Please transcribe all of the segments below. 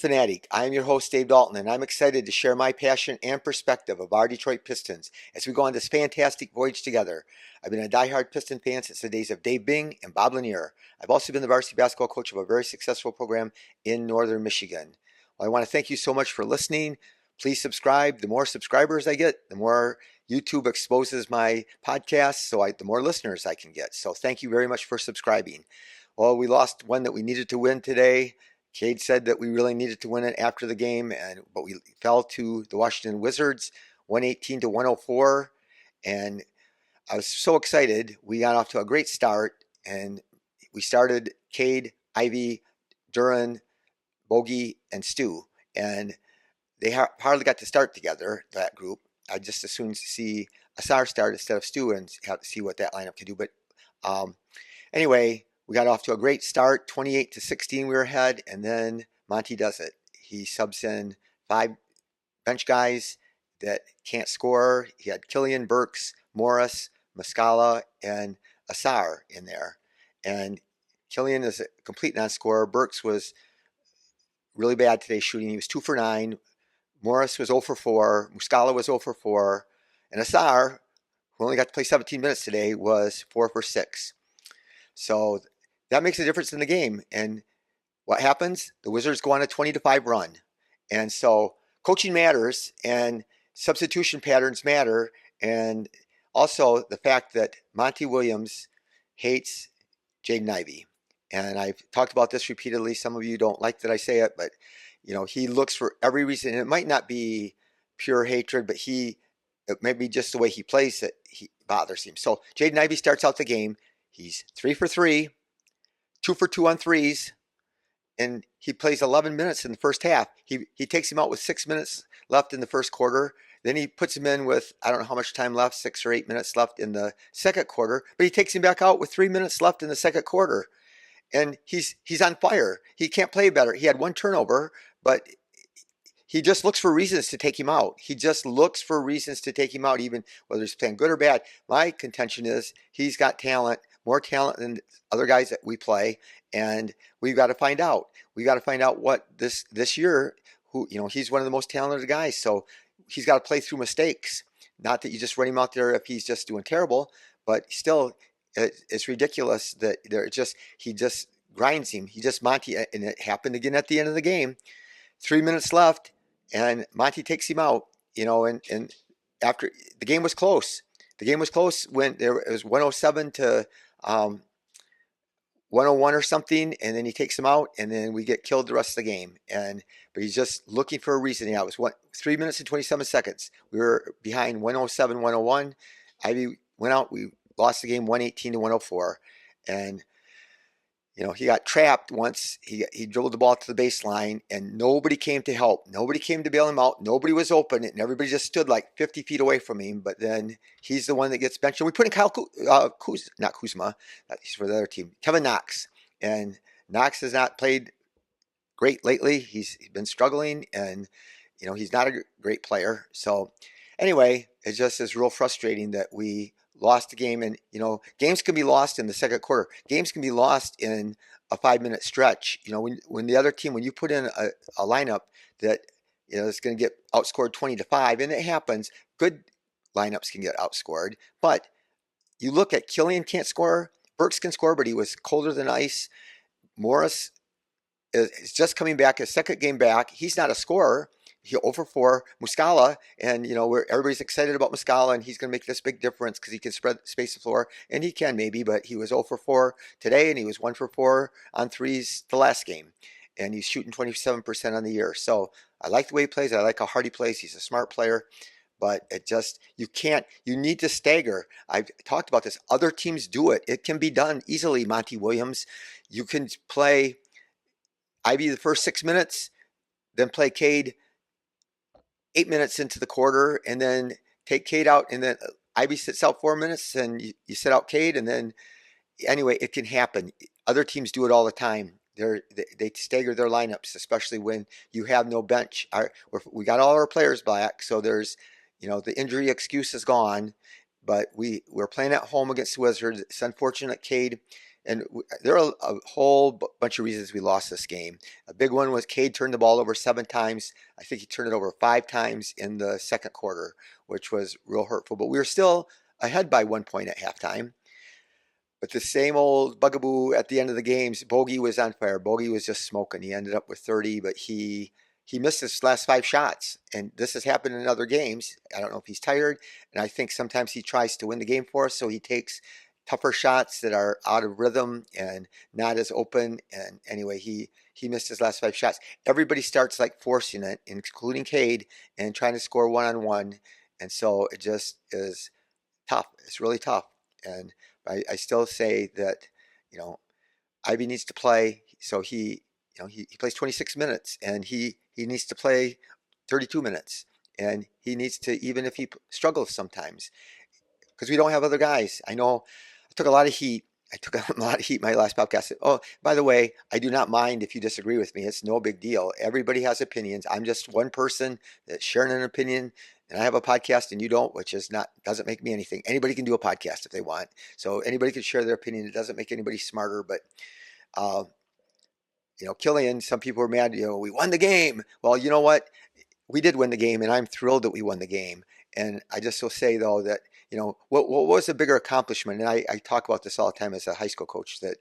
fanatic. I am your host, Dave Dalton, and I'm excited to share my passion and perspective of our Detroit Pistons as we go on this fantastic voyage together. I've been a diehard Piston fan since the days of Dave Bing and Bob Lanier. I've also been the varsity basketball coach of a very successful program in northern Michigan. Well, I want to thank you so much for listening. Please subscribe. The more subscribers I get, the more YouTube exposes my podcast, so the more listeners I can get. So thank you very much for subscribing. Well, we lost one that we needed to win today. Cade said that we really needed to win it after the game, but we fell to the Washington Wizards, 118 to 104. And I was so excited. We got off to a great start, and we started Cade, Ivey, Duran, Bogey, and Stu. And they hardly got to start together, that group. I just as soon see Asar start instead of Stu and have to see what that lineup can do. But anyway, we got off to a great start, 28 to 16 we were ahead, and then Monty does it. He subs in 5 bench guys that can't score. He had Killian, Burks, Morris, Muscala, and Asar in there. And Killian is a complete non-scorer. Burks was really bad today shooting. He was 2 for 9. Morris was 0 for 4. Muscala was 0 for 4. And Asar, who only got to play 17 minutes today, was 4 for 6. So that makes a difference in the game. And what happens? The Wizards go on a 20-5 run. And so coaching matters and substitution patterns matter. And also the fact that Monty Williams hates Jaden Ivey. And I've talked about this repeatedly. Some of you don't like that I say it, but he looks for every reason. And it might not be pure hatred, but it may be just the way he plays that he bothers him. So Jaden Ivey starts out the game. He's 3 for 3, 2 for 2 on threes, and he plays 11 minutes in the first half. He takes him out with 6 minutes left in the first quarter. Then he puts him in with, I don't know how much time left, 6 or 8 minutes left in the second quarter, but he takes him back out with 3 minutes left in the second quarter. And he's on fire. He can't play better. He had 1 turnover, but he just looks for reasons to take him out. He just looks for reasons to take him out, even whether he's playing good or bad. My contention is he's got talent, more talent than other guys that we play, and we've got to find out. We got to find out what this year, he's one of the most talented guys, so he's got to play through mistakes. Not that you just run him out there if he's just doing terrible, but still, it's ridiculous that he just grinds him. He just Monty, and it happened again at the end of the game. 3 minutes left, and Monty takes him out. And after the game was close. The game was close when it was 107 to 101 or something, and then he takes him out, and then we get killed the rest of the game. But he's just looking for a reason. Yeah, it was 3 minutes and 27 seconds. We were behind 107, 101. Ivey went out. We lost the game 118 to 104, and he got trapped once. He dribbled the ball to the baseline, and nobody came to help. Nobody came to bail him out. Nobody was open, and everybody just stood like 50 feet away from him. But then he's the one that gets benched. And we put in not Kuzma. He's for the other team. Kevin Knox. And Knox has not played great lately. He's been struggling, and he's not a great player. So anyway, it just is real frustrating that we lost the game. And games can be lost in the second quarter. Games can be lost in a 5-minute stretch. When the other team, when you put in a lineup that is going to get outscored 20-5, and it happens, good lineups can get outscored. But you look at Killian can't score, Burks can score, but he was colder than ice. Morris is just coming back, his second game back. He's not a scorer. He 0 for 4. Muscala, and everybody's excited about Muscala, and he's going to make this big difference because he can space the floor, and he can maybe, but he was 0 for 4 today, and he was 1 for 4 on threes the last game, and he's shooting 27% on the year. So I like the way he plays. I like how hard he plays. He's a smart player, but you need to stagger. I've talked about this. Other teams do it. It can be done easily, Monty Williams. You can play Ivey the first 6 minutes, then play Cade 8 minutes into the quarter, and then take Cade out, and then Ivey sits out 4 minutes, and you sit out Cade, and then anyway, it can happen. Other teams do it all the time. They stagger their lineups, especially when you have no bench. We got all our players back, so there's the injury excuse is gone, but we're playing at home against the Wizards. It's unfortunate Cade And there are a whole bunch of reasons we lost this game. A big one was Cade turned the ball over 7 times. I think he turned it over 5 times in the second quarter, which was real hurtful. But we were still ahead by 1 point at halftime. But the same old bugaboo at the end of the games, Bogey was on fire. Bogey was just smoking. He ended up with 30, but he missed his last 5 shots. And this has happened in other games. I don't know if he's tired. And I think sometimes he tries to win the game for us, so he takes tougher shots that are out of rhythm and not as open. And anyway, he missed his last 5 shots. Everybody starts like forcing it, including Cade, and trying to score one-on-one. And so it just is tough. It's really tough. And I still say that, you know, Ivey needs to play. So he plays 26 minutes, and he needs to play 32 minutes. And he needs to, even if he struggles sometimes, because we don't have other guys. I know I took a lot of heat. I took a lot of heat in my last podcast. Oh, by the way, I do not mind if you disagree with me. It's no big deal. Everybody has opinions. I'm just one person that's sharing an opinion, and I have a podcast and you don't, which is not, doesn't make me anything. Anybody can do a podcast if they want. So anybody can share their opinion. It doesn't make anybody smarter, but uh, Killian, some people were mad, we won the game. Well, you know what? We did win the game, and I'm thrilled that we won the game. And I just will say, though, that, what was a bigger accomplishment? And I talk about this all the time as a high school coach, that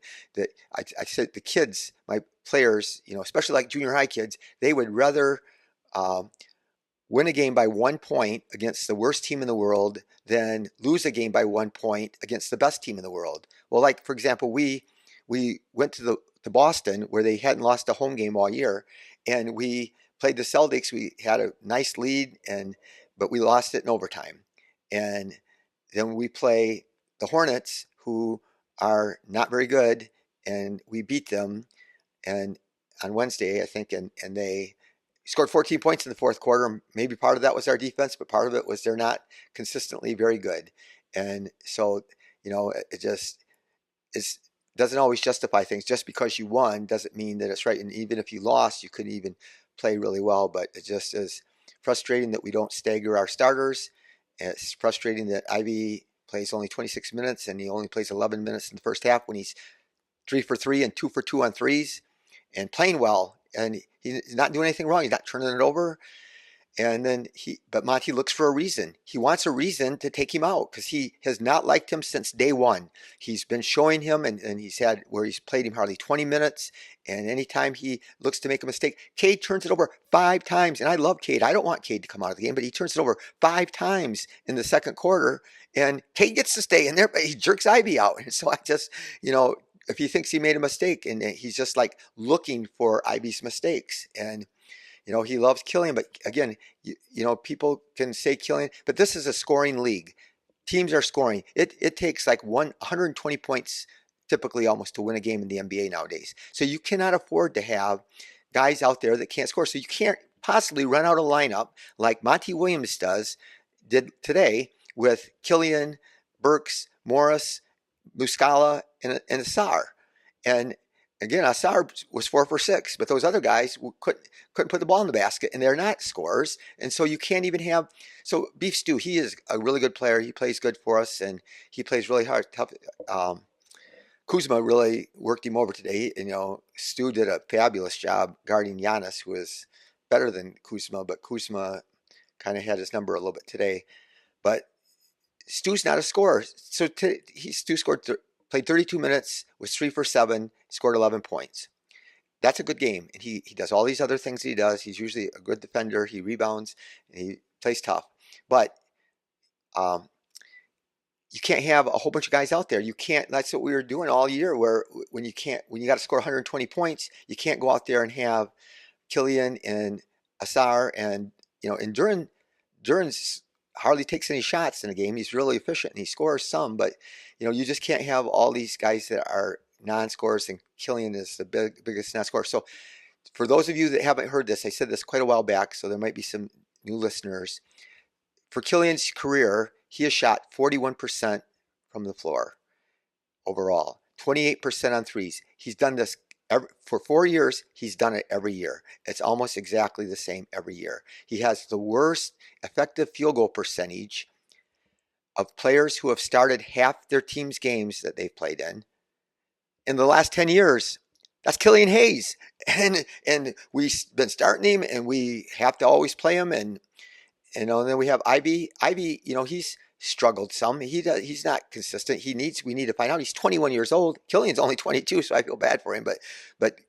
I said the kids, my players, especially like junior high kids, they would rather win a game by 1 point against the worst team in the world than lose a game by 1 point against the best team in the world. Well, like, for example, we went to Boston, where they hadn't lost a home game all year, and we played the Celtics. We had a nice lead, but we lost it in overtime. And then we play the Hornets, who are not very good, and we beat them. And on Wednesday, I think, and they scored 14 points in the fourth quarter. Maybe part of that was our defense, but part of it was they're not consistently very good. And so, it just is. Doesn't always justify things. Just because you won doesn't mean that it's right. And even if you lost, you couldn't even play really well. But it just is frustrating that we don't stagger our starters. It's frustrating that Ivey plays only 26 minutes and he only plays 11 minutes in the first half when he's 3 for 3 and 2 for 2 on threes and playing well. And he's not doing anything wrong. He's not turning it over. And then but Monty looks for a reason. He wants a reason to take him out because he has not liked him since day one. He's been showing him, and he's had where he's played him hardly 20 minutes. And anytime he looks to make a mistake, Cade turns it over 5 times. And I love Cade. I don't want Cade to come out of the game, but he turns it over 5 times in the second quarter. And Cade gets to stay in there, but he jerks Ivey out. And so I just, if he thinks he made a mistake, and he's just like looking for Ivey's mistakes. And he loves Killian, but again, people can say Killian, but this is a scoring league. Teams are scoring. It takes like 120 points typically almost to win a game in the NBA nowadays. So you cannot afford to have guys out there that can't score. So you can't possibly run out a lineup like Monty Williams did today with Killian, Burks, Morris, Muscala, and Asar. And again, Asar was 4 for 6, but those other guys couldn't put the ball in the basket, and they're not scorers. And so you can't even have. So Beef Stew, he is a really good player. He plays good for us, and he plays really hard, tough. Kuzma really worked him over today. And, Stu did a fabulous job guarding Giannis, who is better than Kuzma, but Kuzma kind of had his number a little bit today. But Stu's not a scorer. So Stu played 32 minutes, was 3 for 7, scored 11 points. That's a good game. And he does all these other things he does. He's usually a good defender. He rebounds, and he plays tough. But you can't have a whole bunch of guys out there. You can't. That's what we were doing all year, where when you got to score 120 points, you can't go out there and have Killian and Asar and Duran's hardly takes any shots in a game. He's really efficient and he scores some, but you just can't have all these guys that are non-scorers, and Killian is the biggest non-scorer. So for those of you that haven't heard this, I said this quite a while back, so there might be some new listeners. For Killian's career, he has shot 41% from the floor overall, 28% on threes. He's done this for 4 years. He's done it every year. It's almost exactly the same every year. He has the worst effective field goal percentage of players who have started half their team's games that they've played in. in the last 10 years, that's Killian Hayes. And we've been starting him, and we have to always play him. And and then we have Ivey. Ivey, he's struggled some. He's not consistent. We need to find out. He's 21 years old. Killian's only 22, so I feel bad for him. But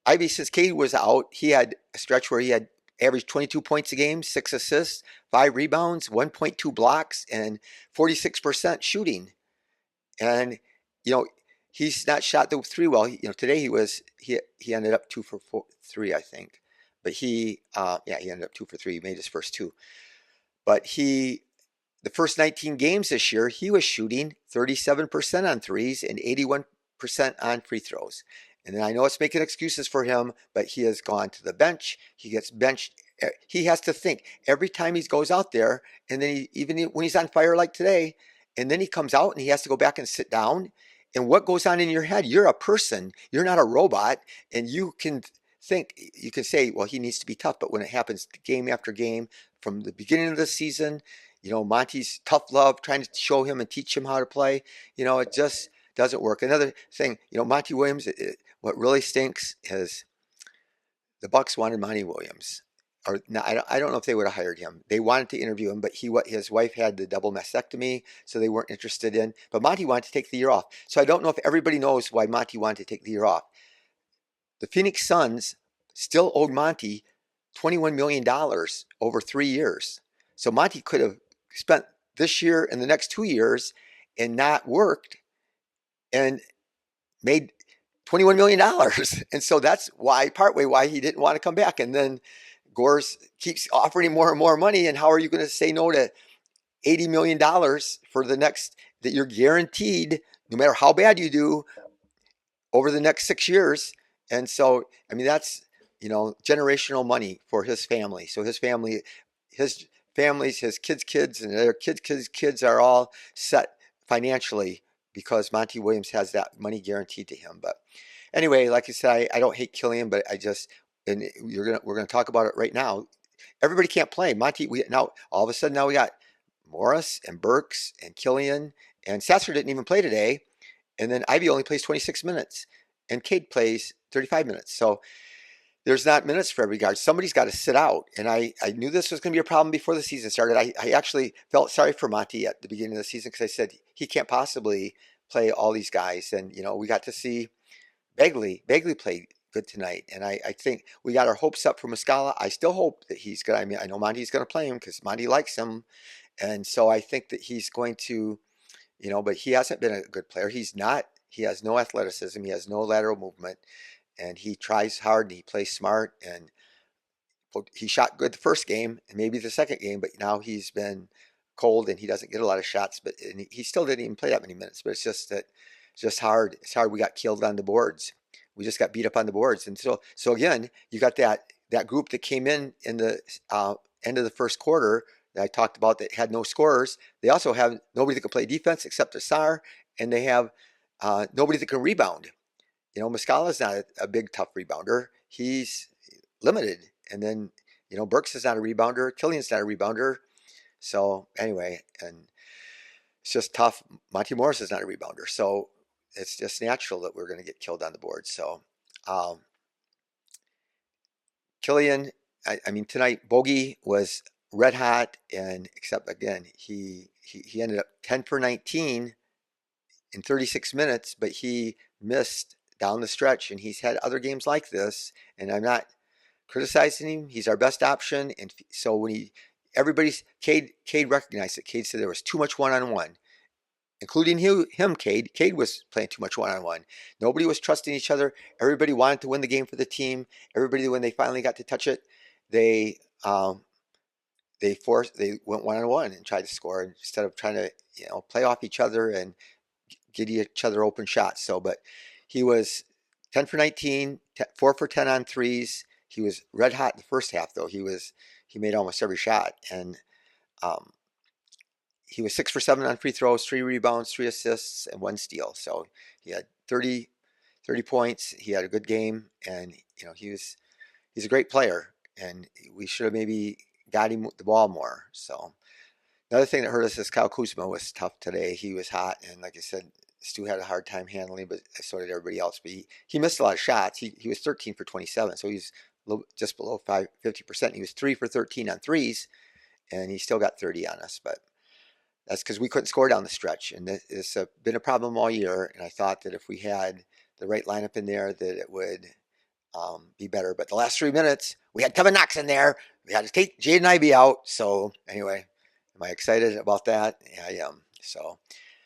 Ivey, since Cade was out, he had a stretch where he had averaged 22 points a game, 6 assists, 5 rebounds, 1.2 blocks, and 46% shooting. And you know he's not shot the three well. Today he ended up 2 for 3, I think. But he ended up 2 for 3. He made his first two. But the first 19 games this year, he was shooting 37% on threes and 81% on free throws. And then I know it's making excuses for him, but he has gone to the bench. He gets benched. He has to think every time he goes out there, and then even when he's on fire like today, and then he comes out and he has to go back and sit down. And what goes on in your head? You're a person. You're not a robot, and you can say, well, he needs to be tough. But when it happens game after game from the beginning of the season, Monty's tough love, trying to show him and teach him how to play, it just doesn't work. Another thing, Monty Williams, what really stinks is the Bucks wanted Monty Williams. Or no, I don't know if they would have hired him. They wanted to interview him, but his wife had the double mastectomy, so they weren't interested in. But Monty wanted to take the year off. So I don't know if everybody knows why Monty wanted to take the year off. The Phoenix Suns still owed Monty $21 million over 3 years. So Monty could have spent this year and the next 2 years and not worked and made $21 million. And so that's partway why he didn't want to come back. And then Gores keeps offering him more and more money. And how are you going to say no to $80 million for the next, that you're guaranteed, no matter how bad you do, over the next 6 years? And so, that's, generational money for his family. So his families, his kids, and their kids are all set financially because Monty Williams has that money guaranteed to him. But anyway, like I said, I don't hate Killian, but we're gonna talk about it right now. Everybody can't play. Now all of a sudden now we got Morris and Burks and Killian, and Sasser didn't even play today, and then Ivey only plays 26 minutes, and Cade plays 35 minutes. So there's not minutes for every guard. Somebody's got to sit out. And I knew this was going to be a problem before the season started. I actually felt sorry for Monty at the beginning of the season because I said he can't possibly play all these guys. And, we got to see Bagley. Bagley played good tonight. And I think we got our hopes up for Muscala. I still hope that he's going to, I know Monty's going to play him because Monty likes him. And so I think that he's going to, but he hasn't been a good player. He has no athleticism. He has no lateral movement. And he tries hard and he plays smart, and he shot good the first game and maybe the second game, but now he's been cold and he doesn't get a lot of shots, and he still didn't even play that many minutes. But it's just hard. It's hard. We got killed on the boards. We just got beat up on the boards. And so again, you got that group that came in the end of the first quarter that I talked about that had no scorers. They also have nobody that can play defense except Asar, and they have nobody that can rebound. Muscala's not a big, tough rebounder. He's limited. And then, Burks is not a rebounder. Killian's not a rebounder. So anyway, and it's just tough. Monty Morris is not a rebounder. So it's just natural that we're going to get killed on the board. So Killian, tonight Bogey was red hot, and except again, he ended up 10 for 19 in 36 minutes, but he missed down the stretch, and he's had other games like this, and I'm not criticizing him. He's our best option, and so when Cade recognized it. Cade said there was too much one-on-one, including him, Cade. Cade was playing too much one-on-one. Nobody was trusting each other. Everybody wanted to win the game for the team. Everybody, when they finally got to touch it, they went one-on-one and tried to score instead of trying to play off each other and get each other open shots. But he was 10 for 19, 4 for 10 on threes. He was red hot in the first half, though. He made almost every shot, and he was 6 for 7 on free throws, 3 rebounds, 3 assists, and 1 steal. So he had 30 points. He had a good game, and he's a great player, and we should have maybe got him the ball more. So another thing that hurt us is Kyle Kuzma was tough today. He was hot, and like I said, Stu had a hard time handling, but so did everybody else. But he missed a lot of shots. He was 13 for 27, so he's just below 50%. He was 3 for 13 on threes, and he still got 30 on us. But that's because we couldn't score down the stretch, and it's been a problem all year. And I thought that if we had the right lineup in there, that it would be better. But the last 3 minutes, we had Kevin Knox in there. We had to take Cade and Ivey out. So anyway, am I excited about that? Yeah, I am. So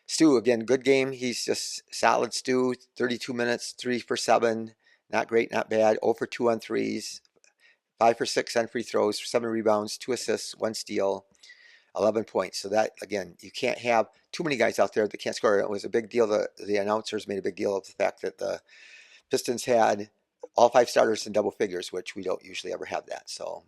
Stu, again, good game. He's just solid Stu, 32 minutes, 3 for 7. Not great, not bad. 0 for 2 on threes, 5 for 6 on free throws, 7 rebounds, 2 assists, 1 steal, 11 points. So that, again, you can't have too many guys out there that can't score. It was a big deal. The announcers made a big deal of the fact that the Pistons had all 5 starters in double figures, which we don't usually ever have that. So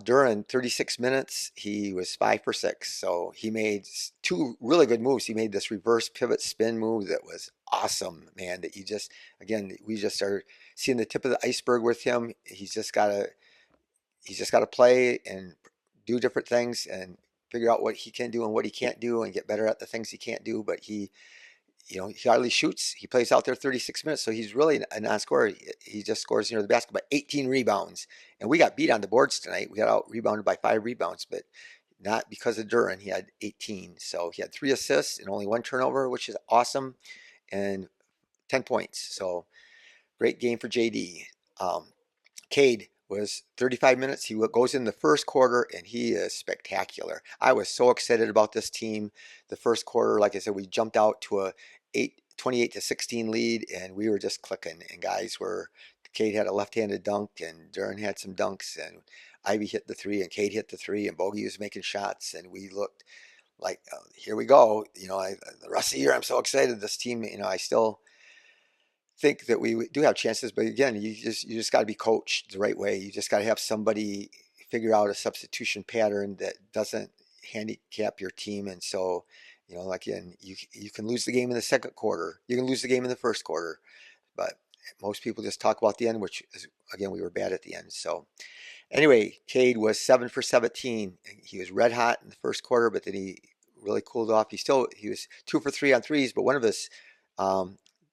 during 36 minutes, he was 5 for 6. So he made 2 really good moves. He made this reverse pivot spin move that was awesome, man. That you just, again, we just are seeing the tip of the iceberg with him. He's just got to play and do different things and figure out what he can do and what he can't do and get better at the things he can't do. But he hardly shoots. He plays out there 36 minutes, so he's really a non-scorer. He just scores near the basket by 18 rebounds. And we got beat on the boards tonight. We got out-rebounded by 5 rebounds, but not because of Duran. He had 18. So he had 3 assists and only 1 turnover, which is awesome, and 10 points. So great game for JD. Cade was 35 minutes. He goes in the first quarter, and he is spectacular. I was so excited about this team. The first quarter, like I said, we jumped out to a 28-16 lead, and we were just clicking. And Cade had a left-handed dunk, and Duran had some dunks, and Ivey hit the 3, and Cade hit the 3, and Bogey was making shots, and we looked like, here we go. The rest of the year, I'm so excited. This team, I still think that we do have chances, but again, you just got to be coached the right way. You just got to have somebody figure out a substitution pattern that doesn't handicap your team. And so, again, you can lose the game in the second quarter, you can lose the game in the first quarter, but most people just talk about the end, which is, again, we were bad at the end. So anyway, Cade was 7 for 17. He was red hot in the first quarter, but then he really cooled off. He was 2 for 3 on threes, but one of his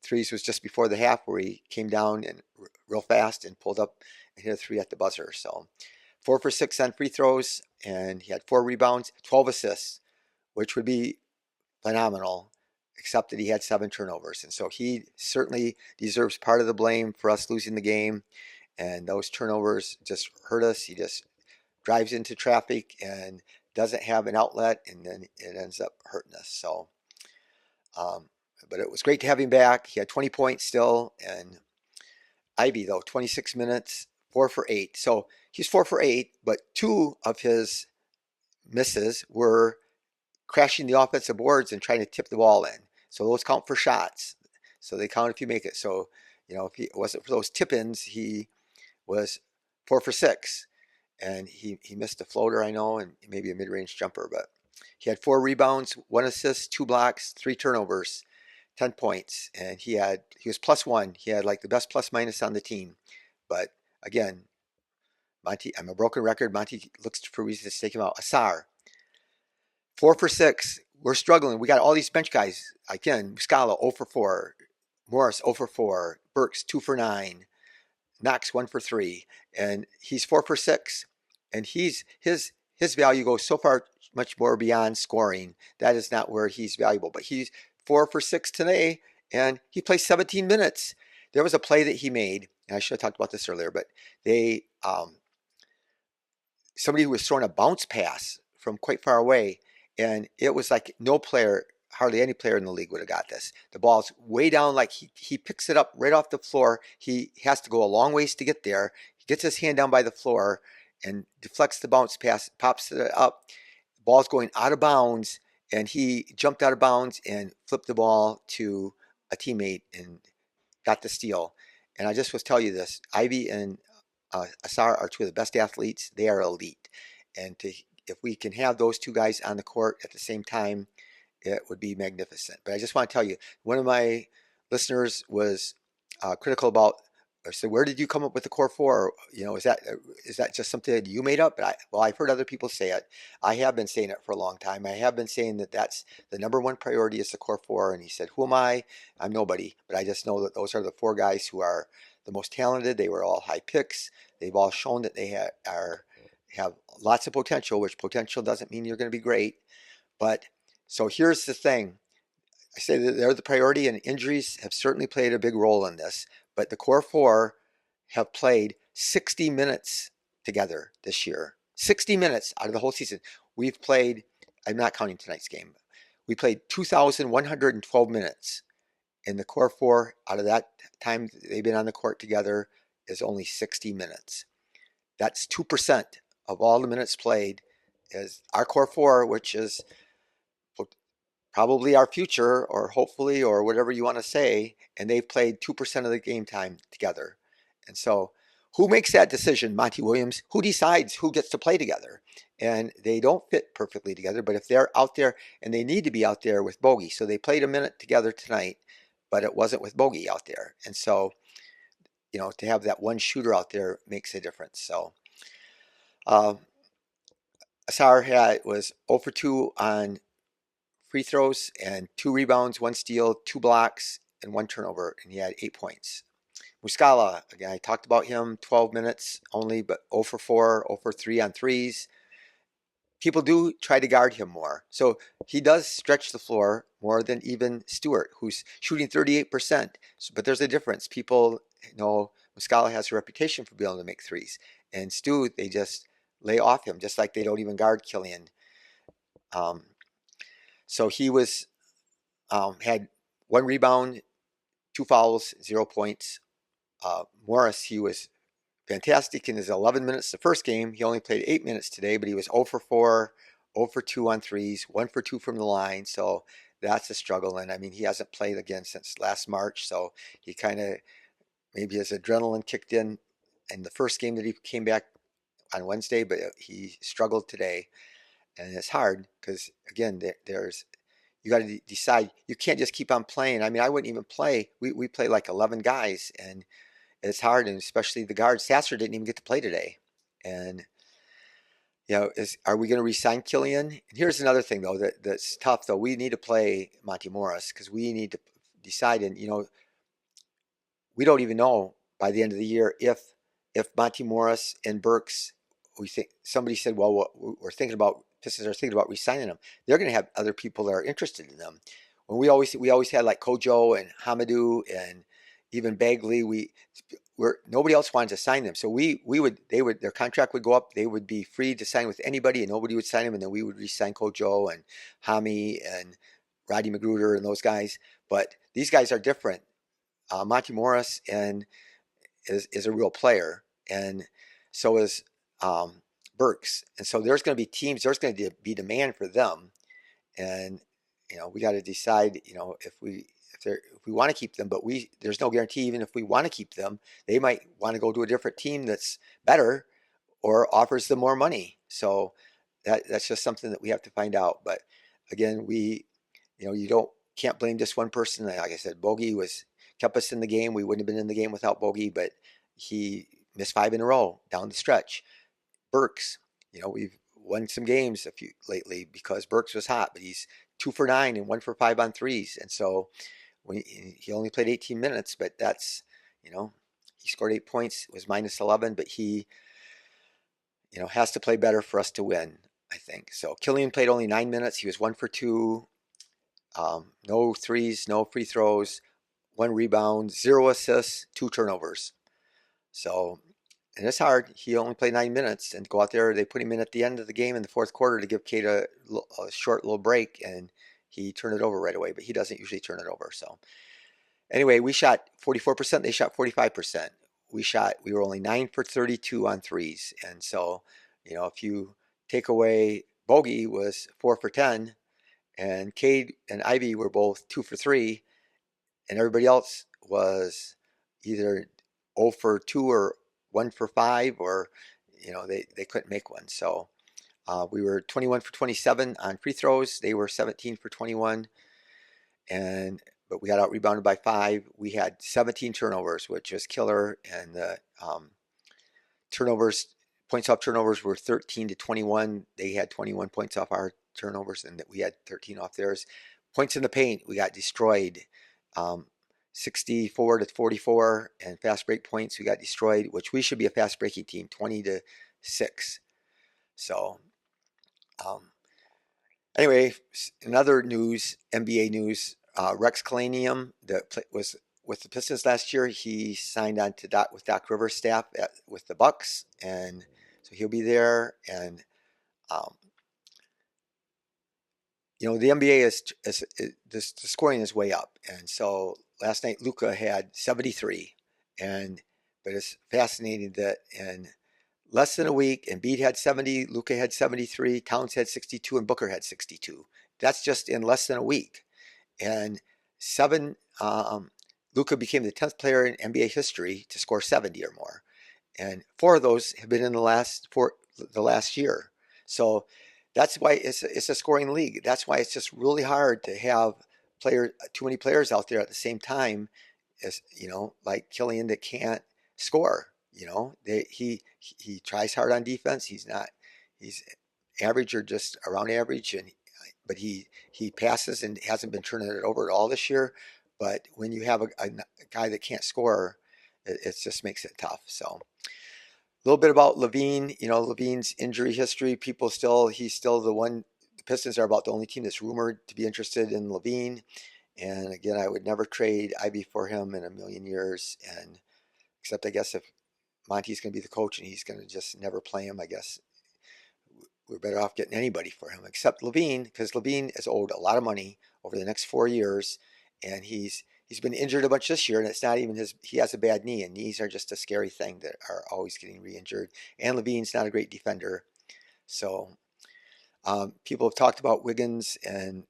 threes was just before the half where he came down and real fast and pulled up and hit a 3 at the buzzer. So 4 for 6 on free throws, and he had 4 rebounds, 12 assists, which would be phenomenal, except that he had 7 turnovers. And so he certainly deserves part of the blame for us losing the game. And those turnovers just hurt us. He just drives into traffic and doesn't have an outlet, and then it ends up hurting us. So, but it was great to have him back. He had 20 points still. And Ivey, though, 26 minutes, 4 for 8. So he's 4 for 8, but 2 of his misses were crashing the offensive boards and trying to tip the ball in. So those count for shots. So they count if you make it. So, if it wasn't for those tip-ins, he was 4 for 6. And he missed a floater, I know, and maybe a mid-range jumper. But he had 4 rebounds, 1 assist, 2 blocks, 3 turnovers, 10 points. And he was +1. He had like the best plus-minus on the team. But again, Monty, I'm a broken record. Monty looks for reasons to take him out. Asar, 4 for 6. We're struggling. We got all these bench guys. Again, Scala 0 for 4. Morris 0 for 4. Burks 2 for 9. Knox 1 for 3. And he's 4 for 6. And his value goes so far much more beyond scoring. That is not where he's valuable. But he's 4 for 6 today, and he played 17 minutes. There was a play that he made, and I should have talked about this earlier, but somebody was throwing a bounce pass from quite far away, and it was like hardly any player in the league would have got this. The ball's way down, like he picks it up right off the floor. He has to go a long ways to get there. He gets his hand down by the floor and deflects the bounce pass, pops it up. The ball's going out of bounds, and he jumped out of bounds and flipped the ball to a teammate and got the steal. And I just was telling you this, Ivey and Asar are 2 of the best athletes. They are elite. And if we can have those 2 guys on the court at the same time, it would be magnificent. But I just want to tell you, one of my listeners was critical about So where did you come up with the core four? Is that just something that you made up? But I've heard other people say it. I have been saying it for a long time. I have been saying that that's the number one priority is the core four. And he said, "Who am I? I'm nobody." But I just know that those are the four guys who are the most talented. They were all high picks. They've all shown that they have lots of potential, which potential doesn't mean you're going to be great. But so here's the thing. I say that they're the priority, and injuries have certainly played a big role in this. But the core four have played 60 minutes together this year. 60 minutes out of the whole season. We've played, I'm not counting tonight's game, we played 2,112 minutes. And the core four, out of that time they've been on the court together, is only 60 minutes. That's 2% of all the minutes played is our core four, which is probably our future, or hopefully, or whatever you want to say, and they've played 2% of the game time together. And so, who makes that decision? Monty Williams. Who decides who gets to play together? And they don't fit perfectly together, but if they're out there, and they need to be out there with Bogey, so they played a minute together tonight, but it wasn't with Bogey out there. And so, to have that one shooter out there makes a difference. So, Asar was 0 for 2 on free throws and 2 rebounds, 1 steal, 2 blocks, and 1 turnover, and he had 8 points. Muscala, again, I talked about him, 12 minutes only, but 0 for 4, 0 for 3 on threes. People do try to guard him more. So he does stretch the floor more than even Stewart, who's shooting 38%. But there's a difference. People know Muscala has a reputation for being able to make threes. And Stu, they just lay off him, just like they don't even guard Killian. So he had 1 rebound, 2 fouls, 0 points. Morris, he was fantastic in his 11 minutes the first game. He only played 8 minutes today, but he was 0 for 4, 0 for 2 on threes, 1 for 2 from the line. So that's a struggle. And I mean, he hasn't played again since last March. So he kind of, maybe his adrenaline kicked in the first game that he came back on Wednesday, but he struggled today. And it's hard because, again, you got to decide. You can't just keep on playing. I mean, I wouldn't even play. We play like 11 guys, and it's hard, and especially the guards. Sasser didn't even get to play today. And, are we going to re-sign Killian? And here's another thing, though, that's tough, though. We need to play Monty Morris because we need to decide, and, we don't even know by the end of the year if Monty Morris and Burks, somebody said, well, we're thinking about, Pistons are thinking about re-signing them. They're going to have other people that are interested in them. When we always had like Kojo and Hamadou and even Bagley, nobody else wanted to sign them. So their contract would go up. They would be free to sign with anybody, and nobody would sign them. And then we would re-sign Kojo and Hami and Roddy Magruder and those guys. But these guys are different. Monty Morris is a real player, and so is Burks. And so there's going to be teams. There's going to be demand for them, and we got to decide. If we want to keep them, but there's no guarantee. Even if we want to keep them, they might want to go to a different team that's better or offers them more money. So that's just something that we have to find out. But again, you can't blame just one person. Like I said, Bogey kept us in the game. We wouldn't have been in the game without Bogey, but he missed 5 in a row down the stretch. Burks, we've won some games lately because Burks was hot, but he's 2 for 9 and 1 for 5 on threes. And so he only played 18 minutes, but that's, he scored 8 points, was minus 11, but he, has to play better for us to win, I think. So Killian played only 9 minutes. He was 1 for 2, no threes, no free throws, 1 rebound, 0 assists, 2 turnovers. So, and it's hard. He only played 9 minutes, and go out there. They put him in at the end of the game in the fourth quarter to give Cade a short little break, and he turned it over right away. But he doesn't usually turn it over. So, anyway, we shot 44%. They shot 45%. We were only 9 for 32 on threes, and so, if you take away Bogey was 4 for 10, and Cade and Ivey were both 2 for 3. And everybody else was either 0 for 2 or 1 for 5, or they couldn't make one. So we were 21 for 27 on free throws. They were 17 for 21, but but we got out rebounded by 5. We had 17 turnovers, which was killer, and the turnovers, points off turnovers were 13 to 21. They had 21 points off our turnovers, and we had 13 off theirs. Points in the paint, we got destroyed. 64 to 44, and fast break points we got destroyed, which we should be a fast breaking team, 20 to 6. So anyway, in other news, NBA news, Rex Kalanium that was with the Pistons last year, he signed on to with Doc Rivers' staff with the Bucks, and so he'll be there. And the NBA the scoring is way up, and so last night Luka had 73, but it's fascinating that in less than a week, Embiid had 70, Luka had 73, Towns had 62, and Booker had 62. That's just in less than a week, and Luka became the 10th player in NBA history to score 70 or more, and 4 of those have been in the last year. So that's why it's a scoring league. That's why it's just really hard to have too many players out there at the same time, as like Killian, that can't score. He tries hard on defense. He's average or just around average, but he passes and hasn't been turning it over at all this year. But when you have a guy that can't score, it just makes it tough. So a little bit about Levine. Levine's injury history. He's still the one. The Pistons are about the only team that's rumored to be interested in Levine. And again, I would never trade Ivey for him in a million years. And except I guess if Monty's going to be the coach and he's going to just never play him, I guess we're better off getting anybody for him except Levine, because Levine is owed a lot of money over the next 4 years, and he's been injured a bunch this year, and it's not even he has a bad knee, and knees are just a scary thing that are always getting re-injured. And Levine's not a great defender. So people have talked about Wiggins and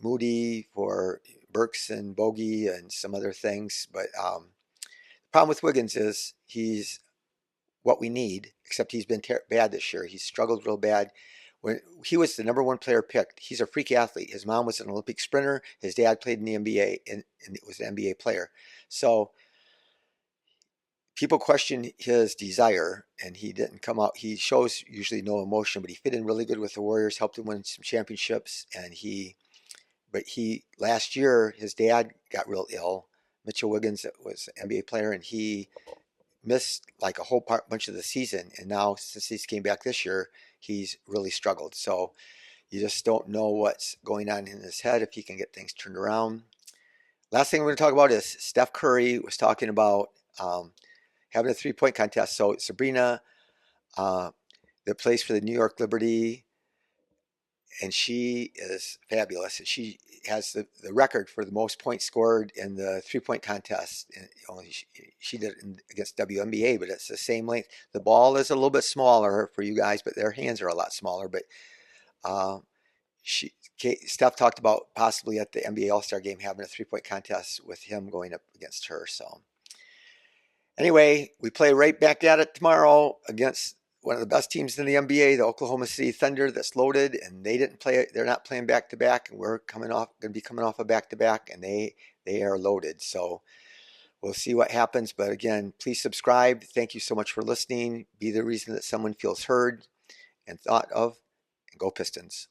Moody for Burks and Bogey and some other things, but the problem with Wiggins is he's what we need, except he's been bad this year. He's struggled real bad. When he was the number 1 player picked, he's a freak athlete. His mom was an Olympic sprinter. His dad played in the NBA and was an NBA player. So people question his desire, and he didn't come out. He shows usually no emotion, but he fit in really good with the Warriors, helped them win some championships. But last year, his dad got real ill. Mitchell Wiggins was an NBA player, and he missed like a whole bunch of the season. And now, since he's came back this year, he's really struggled. So you just don't know what's going on in his head, if he can get things turned around. Last thing we're going to talk about is Steph Curry was talking about having a 3-point contest. So Sabrina, that plays for the New York Liberty, and she is fabulous. And she has the record for the most points scored in the 3-point contest. And she did it against WNBA, but it's the same length. The ball is a little bit smaller for you guys, but their hands are a lot smaller. But Steph talked about possibly at the NBA All-Star game having a 3-point contest with him going up against her. So anyway, we play right back at it tomorrow against one of the best teams in the NBA, the Oklahoma City Thunder, that's loaded, and they didn't play. They're not playing back to back, and we're going to be coming off a back to back, and they are loaded. So we'll see what happens. But again, please subscribe. Thank you so much for listening. Be the reason that someone feels heard and thought of, and go Pistons.